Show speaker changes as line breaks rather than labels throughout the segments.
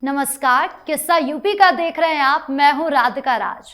नमस्कार, किस्सा यूपी का देख रहे हैं आप। मैं हूं राधिका राज।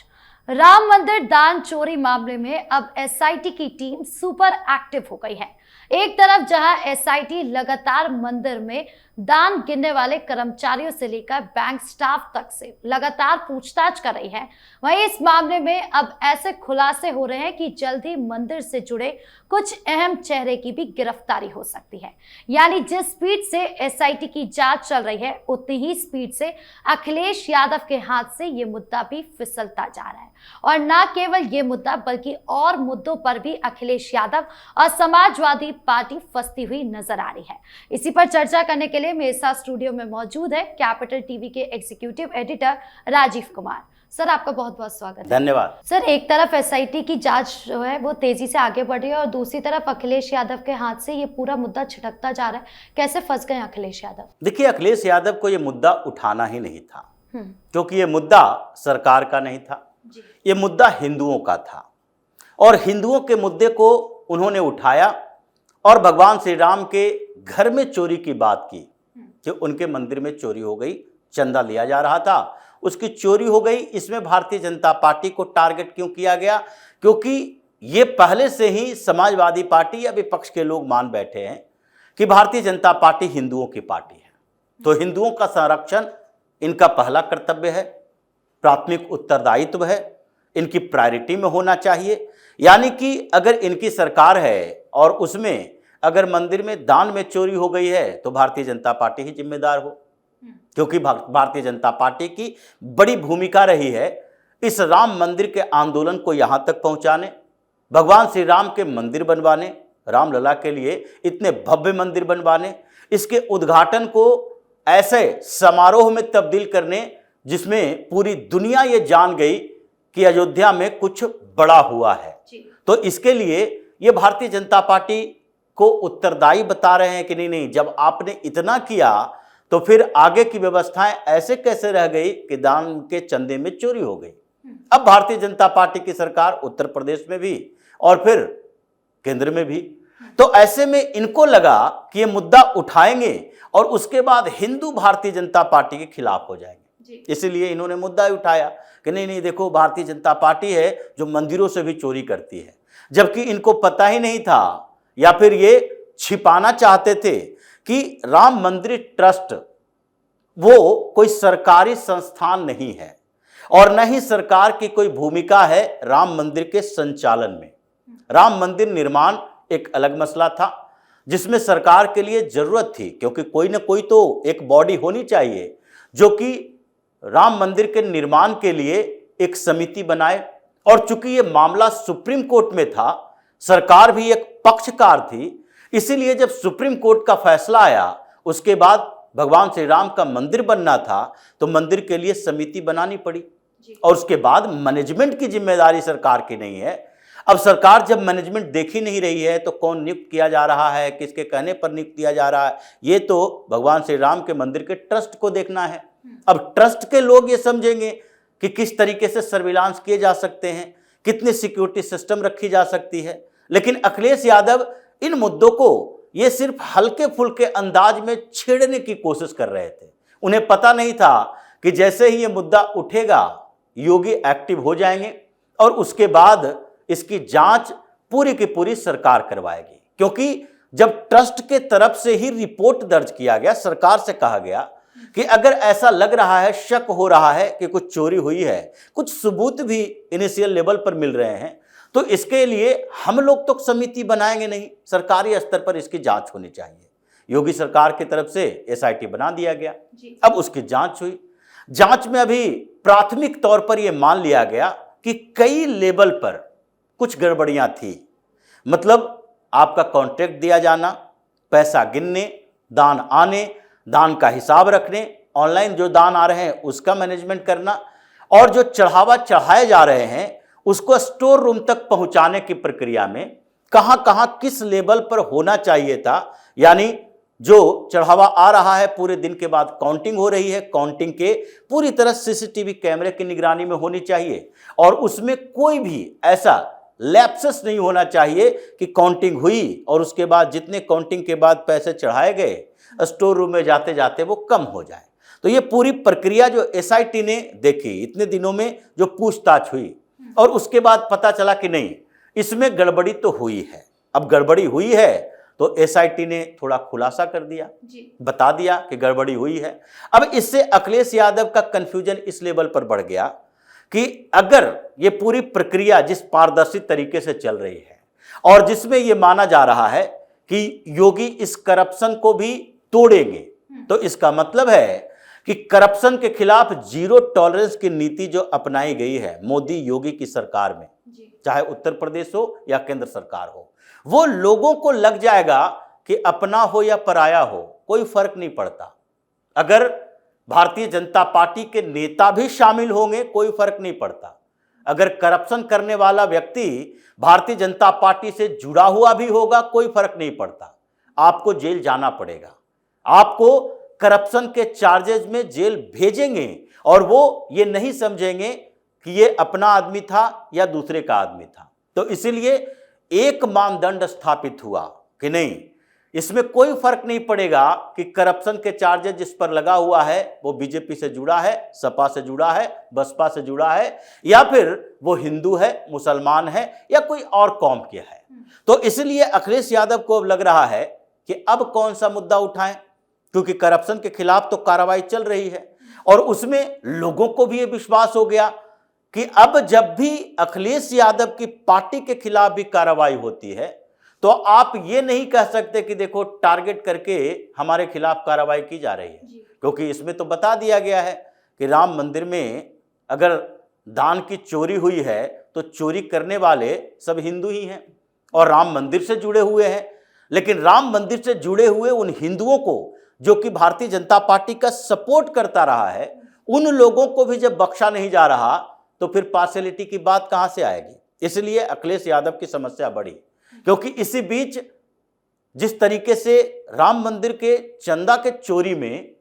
राम मंदिर दान चोरी मामले में अब एसआईटी की टीम सुपर एक्टिव हो गई है। एक तरफ जहां एसआईटी लगातार मंदिर में दान गिनने वाले कर्मचारियों से लेकर बैंक स्टाफ तक से लगातार पूछताछ कर रही है, वहीं इस मामले में अब ऐसे खुलासे हो रहे हैं कि जल्द ही मंदिर से जुड़े कुछ अहम चेहरे की भी गिरफ्तारी हो सकती है। यानी जिस स्पीड से एसआईटी की जांच चल रही है, उतनी ही स्पीड से अखिलेश यादव के हाथ से ये मुद्दा भी फिसलता जा रहा है। और न केवल ये मुद्दा बल्कि और मुद्दों पर भी अखिलेश यादव और समाजवादी पार्टी फंसती हुई नजर आ रही है। इसी पर चर्चा करने के लिए मेरे साथ स्टूडियो में मौजूद है कैपिटल टीवी के executive editor Rajiv Kumar. Sir, आपका बहुत बहुत स्वागत है।
धन्यवाद।
सर, एक तरफ एसआईटी की जांच जो है वो तेजी से आगे बढ़ रही है और दूसरी तरफ अखिलेश यादव के हाथ से ये पूरा मुद्दा छिटकता जा रहा है। कैसे फंस गए अखिलेश यादव?
देखिए, अखिलेश यादव को ये मुद्दा उठाना ही नहीं था, क्योंकि ये मुद्दा सरकार का नहीं था, ये मुद्दा हिंदुओं का था। और हिंदुओं के मुद्दे को उन्होंने उठाया और भगवान श्री राम के घर में चोरी की बात की कि उनके मंदिर में चोरी हो गई, चंदा लिया जा रहा था, उसकी चोरी हो गई। इसमें भारतीय जनता पार्टी को टारगेट क्यों किया गया? क्योंकि ये पहले से ही समाजवादी पार्टी या विपक्ष के लोग मान बैठे हैं कि भारतीय जनता पार्टी हिंदुओं की पार्टी है, तो हिंदुओं का संरक्षण इनका पहला कर्तव्य है, प्राथमिक उत्तरदायित्व है, इनकी प्रायोरिटी में होना चाहिए। यानी कि अगर इनकी सरकार है और उसमें अगर मंदिर में दान में चोरी हो गई है तो भारतीय जनता पार्टी ही जिम्मेदार हो, क्योंकि भारतीय जनता पार्टी की बड़ी भूमिका रही है इस राम मंदिर के आंदोलन को यहाँ तक पहुँचाने, भगवान श्री राम के मंदिर बनवाने, रामलला के लिए इतने भव्य मंदिर बनवाने, इसके उद्घाटन को ऐसे समारोह में तब्दील करने जिसमें पूरी दुनिया ये जान गई कि अयोध्या में कुछ बड़ा हुआ है। तो इसके लिए ये भारतीय जनता पार्टी को उत्तरदायी बता रहे हैं कि नहीं, जब आपने इतना किया तो फिर आगे की व्यवस्थाएं ऐसे कैसे रह गई कि दान के चंदे में चोरी हो गई। अब भारतीय जनता पार्टी की सरकार उत्तर प्रदेश में भी और फिर केंद्र में भी, तो ऐसे में इनको लगा कि ये मुद्दा उठाएंगे और उसके बाद हिंदू भारतीय जनता पार्टी के खिलाफ हो जाएंगे। इसीलिए इन्होंने मुद्दा उठाया कि नहीं, देखो भारतीय जनता पार्टी है जो मंदिरों से भी चोरी करती है, जबकि इनको पता ही नहीं था या फिर ये छिपाना चाहते थे कि राम मंदिर ट्रस्ट वो कोई सरकारी संस्थान नहीं है और न ही सरकार की कोई भूमिका है राम मंदिर के संचालन में। राम मंदिर निर्माण एक अलग मसला था जिसमें सरकार के लिए जरूरत थी, क्योंकि कोई ना कोई तो एक बॉडी होनी चाहिए जो कि राम मंदिर के निर्माण के लिए एक समिति बनाए। और चूंकि ये मामला सुप्रीम कोर्ट में था, सरकार भी एक पक्षकार थी, इसीलिए जब सुप्रीम कोर्ट का फैसला आया उसके बाद भगवान श्री राम का मंदिर बनना था तो मंदिर के लिए समिति बनानी पड़ी। और उसके बाद मैनेजमेंट की जिम्मेदारी सरकार की नहीं है। अब सरकार जब मैनेजमेंट देख ही नहीं रही है तो कौन नियुक्त किया जा रहा है, किसके कहने पर नियुक्त किया जा रहा है, ये तो भगवान श्री राम के मंदिर के ट्रस्ट को देखना है। अब ट्रस्ट के लोग ये समझेंगे कि किस तरीके से सर्विलांस किए जा सकते हैं, कितनी सिक्योरिटी सिस्टम रखी जा सकती है। लेकिन अखिलेश यादव इन मुद्दों को ये सिर्फ हल्के फुल्के अंदाज में छेड़ने की कोशिश कर रहे थे। उन्हें पता नहीं था कि जैसे ही ये मुद्दा उठेगा योगी एक्टिव हो जाएंगे और उसके बाद इसकी जांच पूरी की पूरी सरकार करवाएगी। क्योंकि जब ट्रस्ट के तरफ से ही रिपोर्ट दर्ज किया गया, सरकार से कहा गया कि अगर ऐसा लग रहा है, शक हो रहा है कि कुछ चोरी हुई है, कुछ सबूत भी इनिशियल लेवल पर मिल रहे हैं, तो इसके लिए हम लोग तो समिति बनाएंगे नहीं, सरकारी स्तर पर इसकी जांच होनी चाहिए। योगी सरकार की तरफ से एसआईटी बना दिया गया। अब उसकी जांच हुई। जांच में अभी प्राथमिक तौर पर यह मान लिया गया कि कई लेवल पर कुछ गड़बड़ियां थी। मतलब आपका कॉन्ट्रैक्ट दिया जाना, पैसा गिनने, दान आने, दान का हिसाब रखने, ऑनलाइन जो दान आ रहे हैं उसका मैनेजमेंट करना, और जो चढ़ावा चढ़ाए जा रहे हैं उसको स्टोर रूम तक पहुंचाने की प्रक्रिया में कहां कहां किस लेवल पर होना चाहिए था। यानी जो चढ़ावा आ रहा है पूरे दिन के बाद काउंटिंग हो रही है, काउंटिंग के पूरी तरह सीसीटीवी कैमरे की निगरानी में होनी चाहिए और उसमें कोई भी ऐसा लैप्सेस नहीं होना चाहिए कि काउंटिंग हुई और उसके बाद जितने काउंटिंग के बाद पैसे चढ़ाए गए स्टोर रूम में जाते जाते वो कम हो जाए। तो ये पूरी प्रक्रिया जो एसआईटी ने देखी, इतने दिनों में जो पूछताछ हुई और उसके बाद पता चला कि नहीं, इसमें गड़बड़ी तो हुई है। अब गड़बड़ी हुई है तो एसआईटी ने थोड़ा खुलासा कर दिया, बता दिया कि गड़बड़ी हुई है। अब इससे अखिलेश यादव का कंफ्यूजन इस लेवल पर बढ़ गया कि अगर ये पूरी प्रक्रिया जिस पारदर्शी तरीके से चल रही है और जिसमें ये माना जा रहा है कि योगी इस करप्शन को भी तोड़ेंगे, तो इसका मतलब है कि करप्शन के खिलाफ जीरो टॉलरेंस की नीति जो अपनाई गई है मोदी योगी की सरकार में, चाहे उत्तर प्रदेश हो या केंद्र सरकार हो, वो लोगों को लग जाएगा कि अपना हो या पराया हो, कोई फर्क नहीं पड़ता। अगर भारतीय जनता पार्टी के नेता भी शामिल होंगे, कोई फर्क नहीं पड़ता। अगर करप्शन करने वाला व्यक्ति भारतीय जनता पार्टी से जुड़ा हुआ भी होगा, कोई फर्क नहीं पड़ता, आपको जेल जाना पड़ेगा। आपको करप्शन के चार्जेस में जेल भेजेंगे और वो ये नहीं समझेंगे कि ये अपना आदमी था या दूसरे का आदमी था। तो इसीलिए एक मानदंड स्थापित हुआ कि नहीं, इसमें कोई फर्क नहीं पड़ेगा कि करप्शन के चार्जेस जिस पर लगा हुआ है वो बीजेपी से जुड़ा है, सपा से जुड़ा है, बसपा से जुड़ा है, या फिर वो हिंदू है, मुसलमान है या कोई और कौम के है। तो इसलिए अखिलेश यादव को अब लग रहा है कि अब कौन सा मुद्दा उठाएं, क्योंकि करप्शन के खिलाफ तो कार्रवाई चल रही है और उसमें लोगों को भी ये विश्वास हो गया कि अब जब भी अखिलेश यादव की पार्टी के खिलाफ भी कार्रवाई होती है तो आप ये नहीं कह सकते कि देखो टारगेट करके हमारे खिलाफ कार्रवाई की जा रही है, क्योंकि इसमें तो बता दिया गया है कि राम मंदिर में अगर दान की चोरी हुई है तो चोरी करने वाले सब हिंदू ही हैं और राम मंदिर से जुड़े हुए हैं। लेकिन राम मंदिर से जुड़े हुए उन हिंदुओं को जो कि भारतीय जनता पार्टी का सपोर्ट करता रहा है, उन लोगों को भी जब बख्शा नहीं जा रहा तो फिर पार्शियलिटी की बात कहां से आएगी। इसलिए अखिलेश यादव की समस्या बढ़ी, क्योंकि इसी बीच जिस तरीके से राम मंदिर के चंदा के चोरी में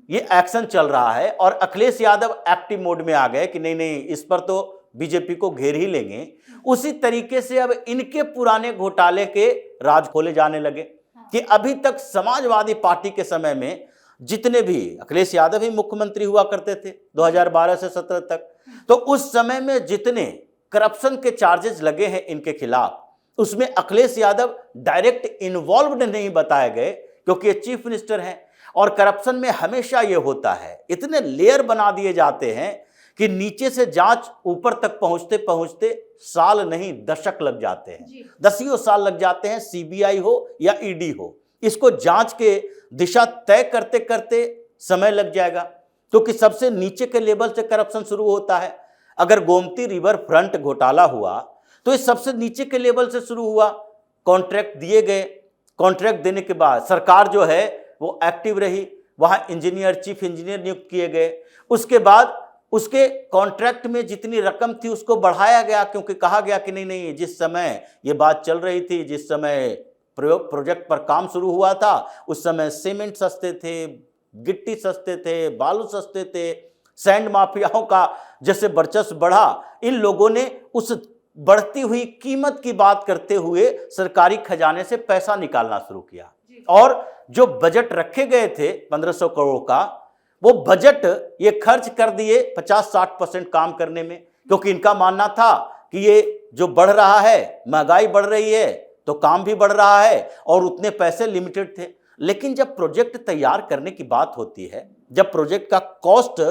ये एक्शन चल रहा है और अखिलेश यादव एक्टिव मोड में आ गए कि नहीं नहीं, इस पर तो बीजेपी को घेर ही लेंगे, उसी तरीके से अब इनके पुराने घोटाले के राज खोले जाने लगे कि अभी तक समाजवादी पार्टी के समय में जितने भी, अखिलेश यादव ही मुख्यमंत्री हुआ करते थे 2012 से 17 तक, तो उस समय में जितने करप्शन के चार्जेस लगे हैं इनके खिलाफ, उसमें अखिलेश यादव डायरेक्ट इन्वॉल्व्ड नहीं बताए गए, क्योंकि ये चीफ मिनिस्टर हैं और करप्शन में हमेशा ये होता है, इतने लेयर बना दिए जाते हैं कि नीचे से जांच ऊपर तक पहुंचते पहुंचते साल नहीं दशक लग जाते हैं, दसियों साल लग जाते हैं, सीबीआई हो या ईडी हो, इसको जांच के दिशा तय करते करते समय लग जाएगा, क्योंकि सबसे नीचे के लेवल से करप्शन शुरू होता है। अगर गोमती रिवर फ्रंट घोटाला हुआ तो ये सबसे नीचे के लेवल से शुरू हुआ, कॉन्ट्रैक्ट दिए गए, कॉन्ट्रैक्ट देने के बाद सरकार जो है वो एक्टिव रही, वहां इंजीनियर, चीफ इंजीनियर नियुक्त किए गए, उसके बाद उसके कॉन्ट्रैक्ट में जितनी रकम थी उसको बढ़ाया गया, क्योंकि कहा गया कि नहीं नहीं, जिस समय ये बात चल रही थी, जिस समय प्रोजेक्ट पर काम शुरू हुआ था, उस समय सीमेंट सस्ते थे, गिट्टी सस्ते थे, बालू सस्ते थे, सैंड माफियाओं का जैसे वर्चस्व बढ़ा, इन लोगों ने उस बढ़ती हुई कीमत की बात करते हुए सरकारी खजाने से पैसा निकालना शुरू किया और जो बजट रखे गए थे 1500 करोड़ का, वो बजट ये खर्च कर दिए 50-60% काम करने में, क्योंकि इनका मानना था कि ये जो बढ़ रहा है, महंगाई बढ़ रही है तो काम भी बढ़ रहा है और उतने पैसे लिमिटेड थे। लेकिन जब प्रोजेक्ट तैयार करने की बात होती है, जब प्रोजेक्ट का कॉस्ट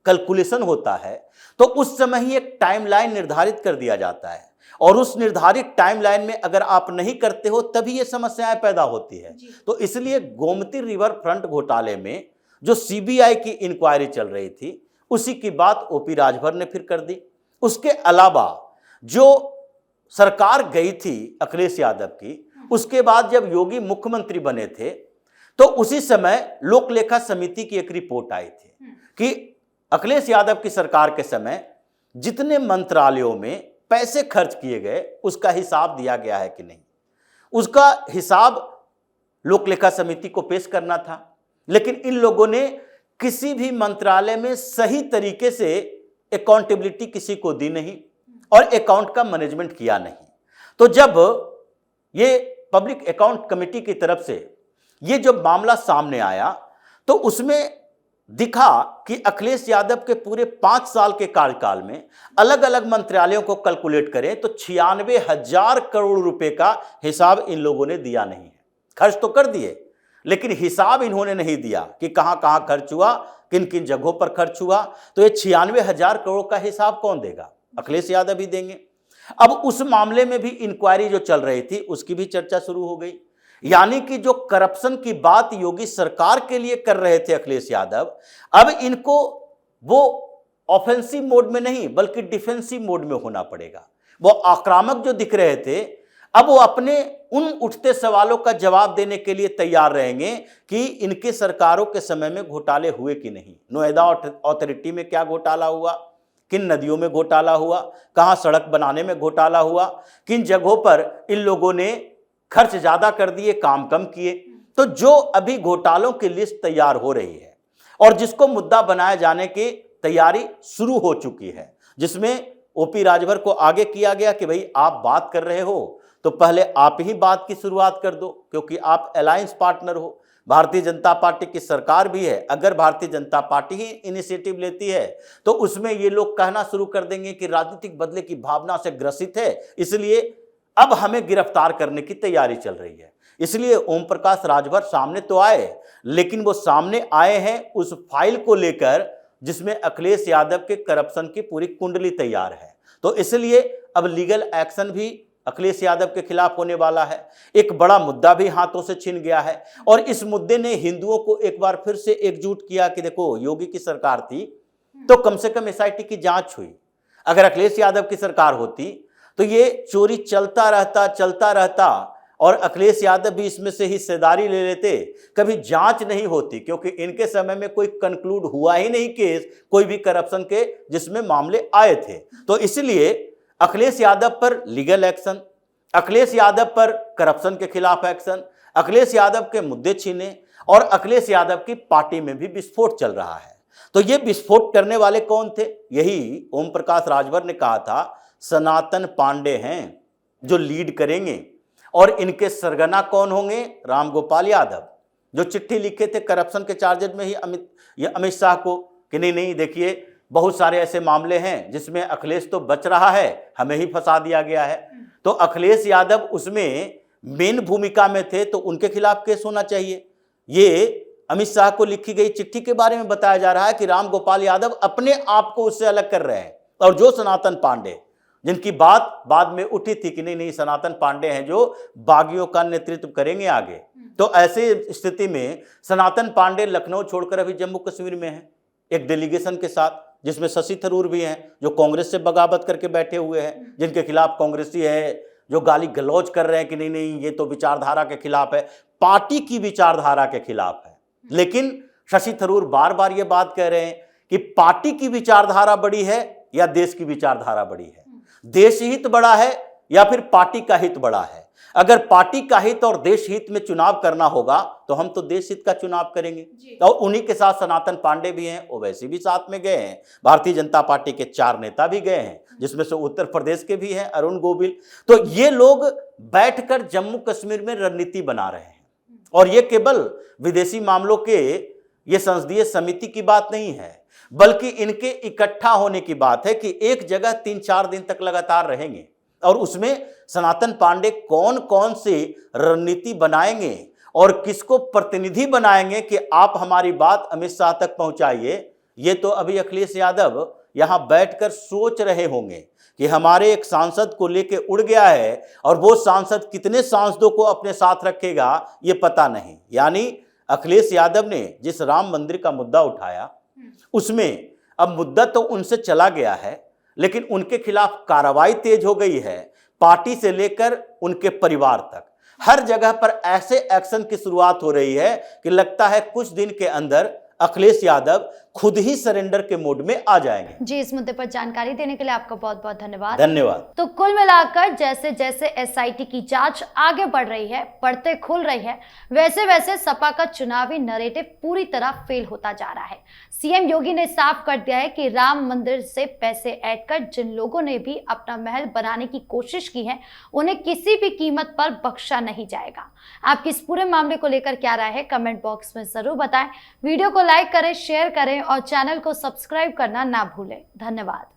कैलकुलेशन होता है, तो उस समय ही एक टाइमलाइन निर्धारित कर दिया जाता है और उस निर्धारित टाइमलाइन में अगर आप नहीं करते हो तभी ये समस्याएं पैदा होती है। तो इसलिए गोमती रिवर फ्रंट घोटाले में जो सीबीआई की इंक्वायरी चल रही थी, उसी की बात ओपी राजभर ने फिर कर दी। उसके अलावा जो सरकार गई थी अखिलेश यादव की, उसके बाद जब योगी मुख्यमंत्री बने थे तो उसी समय लोक लेखा समिति की एक रिपोर्ट आई थी कि अखिलेश यादव की सरकार के समय जितने मंत्रालयों में पैसे खर्च किए गए उसका हिसाब दिया गया है कि नहीं, उसका हिसाब लोक लेखा समिति को पेश करना था। लेकिन इन लोगों ने किसी भी मंत्रालय में सही तरीके से अकाउंटेबिलिटी किसी को दी नहीं और अकाउंट का मैनेजमेंट किया नहीं। तो जब ये पब्लिक अकाउंट कमेटी की तरफ से ये जो मामला सामने आया तो उसमें दिखा कि अखिलेश यादव के पूरे 5 साल के कार्यकाल में अलग अलग मंत्रालयों को कैलकुलेट करें तो 96,000 करोड़ रुपए का हिसाब इन लोगों ने दिया नहीं है। खर्च तो कर दिए, लेकिन हिसाब इन्होंने नहीं दिया कि कहां कहां खर्च हुआ, किन किन जगहों पर खर्च हुआ। तो ये 96,000 करोड़ का हिसाब कौन देगा? अखिलेश यादव ही देंगे। अब उस मामले में भी इंक्वायरी जो चल रही थी उसकी भी चर्चा शुरू हो गई। यानी कि जो करप्शन की बात योगी सरकार के लिए कर रहे थे अखिलेश यादव, अब इनको वो ऑफेंसिव मोड में नहीं बल्कि डिफेंसिव मोड में होना पड़ेगा। वो आक्रामक जो दिख रहे थे, अब वो अपने उन उठते सवालों का जवाब देने के लिए तैयार रहेंगे कि इनके सरकारों के समय में घोटाले हुए कि नहीं। नोएडा अथॉरिटी में क्या घोटाला हुआ, किन नदियों में घोटाला हुआ, कहां सड़क बनाने में घोटाला हुआ, किन जगहों पर इन लोगों ने खर्च ज्यादा कर दिए, काम कम किए। तो जो अभी घोटालों की लिस्ट तैयार हो रही है और जिसको मुद्दा बनाए जाने की तैयारी शुरू हो चुकी है, जिसमें ओपी राजभर को आगे किया गया कि भाई आप बात कर रहे हो तो पहले आप ही बात की शुरुआत कर दो, क्योंकि आप अलायंस पार्टनर हो। भारतीय जनता पार्टी की सरकार भी है। अगर भारतीय जनता पार्टी ही इनिशिएटिव लेती है तो उसमें ये लोग कहना शुरू कर देंगे कि राजनीतिक बदले की भावना से ग्रसित है, इसलिए अब हमें गिरफ्तार करने की तैयारी चल रही है। इसलिए ओम प्रकाश राजभर सामने तो आए, लेकिन वो सामने आए हैं उस फाइल को लेकर जिसमें अखिलेश यादव के करप्शन की पूरी कुंडली तैयार है। तो इसलिए अब लीगल एक्शन भी अखिलेश यादव के खिलाफ होने वाला है। एक बड़ा मुद्दा भी हाथों से छिन गया है और इस मुद्दे ने हिंदुओं को एक बार फिर से एकजुट किया कि देखो, योगी की सरकार थी तो कम से कम एसआईटी की जांच हुई। अगर अखिलेश यादव की सरकार होती तो ये चोरी चलता रहता और अखिलेश यादव भी इसमें से हिस्सेदारी ले लेते, कभी जांच नहीं होती, क्योंकि इनके समय में कोई कंक्लूड हुआ ही नहीं केस कोई भी करप्शन के जिसमें मामले आए थे। तो इसलिए अखिलेश यादव पर लीगल एक्शन, अखिलेश यादव पर करप्शन के खिलाफ एक्शन, अखिलेश यादव के मुद्दे छीने और अखिलेश यादव की पार्टी में भी विस्फोट चल रहा है। तो ये विस्फोट करने वाले कौन थे? यही ओम प्रकाश राजभर ने कहा था सनातन पांडे हैं जो लीड करेंगे। और इनके सरगना कौन होंगे? रामगोपाल यादव, जो चिट्ठी लिखे थे करप्शन के चार्जेस में ही अमित शाह को कि नहीं देखिए बहुत सारे ऐसे मामले हैं जिसमें अखिलेश तो बच रहा है, हमें ही फंसा दिया गया है। तो अखिलेश यादव उसमें मेन भूमिका में थे तो उनके खिलाफ केस होना चाहिए। ये अमित शाह को लिखी गई चिट्ठी के बारे में बताया जा रहा है कि रामगोपाल यादव अपने आप को उससे अलग कर रहे हैं। और जो सनातन पांडे, जिनकी बात बाद में उठी थी कि नहीं सनातन पांडे हैं जो बागियों का नेतृत्व करेंगे आगे, तो ऐसे स्थिति में सनातन पांडे लखनऊ छोड़कर अभी जम्मू कश्मीर में हैं एक डेलीगेशन के साथ, जिसमें शशि थरूर भी हैं जो कांग्रेस से बगावत करके बैठे हुए हैं, जिनके खिलाफ कांग्रेसी है जो गाली गलौज कर रहे हैं कि नहीं ये तो विचारधारा के खिलाफ है, पार्टी की विचारधारा के खिलाफ है। लेकिन शशि थरूर बार बार ये बात कह रहे हैं कि पार्टी की विचारधारा बड़ी है या देश की विचारधारा बड़ी है, देश हित बड़ा है या फिर पार्टी का हित बड़ा है। अगर पार्टी का हित और देश हित में चुनाव करना होगा तो हम तो देश हित का चुनाव करेंगे। और उन्हीं के साथ सनातन पांडे भी हैं, ओवैसी भी साथ में गए हैं, भारतीय जनता पार्टी के 4 नेता भी गए हैं, जिसमें से उत्तर प्रदेश के भी हैं अरुण गोविल। तो ये लोग बैठकर जम्मू कश्मीर में रणनीति बना रहे हैं। और ये केवल विदेशी मामलों के ये संसदीय समिति की बात नहीं है, बल्कि इनके इकट्ठा होने की बात है कि एक जगह 3-4 दिन तक लगातार रहेंगे और उसमें सनातन पांडे कौन कौन से रणनीति बनाएंगे और किसको प्रतिनिधि बनाएंगे कि आप हमारी बात अमित शाह तक पहुंचाइए। ये तो अभी अखिलेश यादव यहां बैठकर सोच रहे होंगे कि हमारे एक सांसद को लेके उड़ गया है और वो सांसद कितने सांसदों को अपने साथ रखेगा ये पता नहीं। यानी अखिलेश यादव ने जिस राम मंदिर का मुद्दा उठाया उसमें अब मुद्दा तो उनसे चला गया है, लेकिन उनके खिलाफ कार्रवाई तेज हो गई है। पार्टी से लेकर उनके परिवार तक हर जगह पर ऐसे एक्शन की शुरुआत हो रही है कि लगता है कुछ दिन के अंदर अखिलेश यादव खुद ही सरेंडर के मोड में आ जाएंगे।
जी, इस मुद्दे पर जानकारी देने के लिए आपका बहुत बहुत धन्यवाद।
धन्यवाद।
तो कुल मिलाकर जैसे जैसे एसआईटी की जांच आगे बढ़ रही है, परतें खुल रही है, वैसे वैसे सपा का चुनावी नैरेटिव पूरी तरह फेल होता जा रहा है। सीएम योगी ने साफ कर दिया है कि राम मंदिर से पैसे ऐड कर जिन लोगों ने भी अपना महल बनाने की कोशिश की है, उन्हें किसी भी कीमत पर बख्शा नहीं जाएगा। आपकी इस पूरे मामले को लेकर क्या राय है, कमेंट बॉक्स में जरूर बताएं। वीडियो को लाइक करें, शेयर करें और चैनल को सब्सक्राइब करना ना भूलें। धन्यवाद।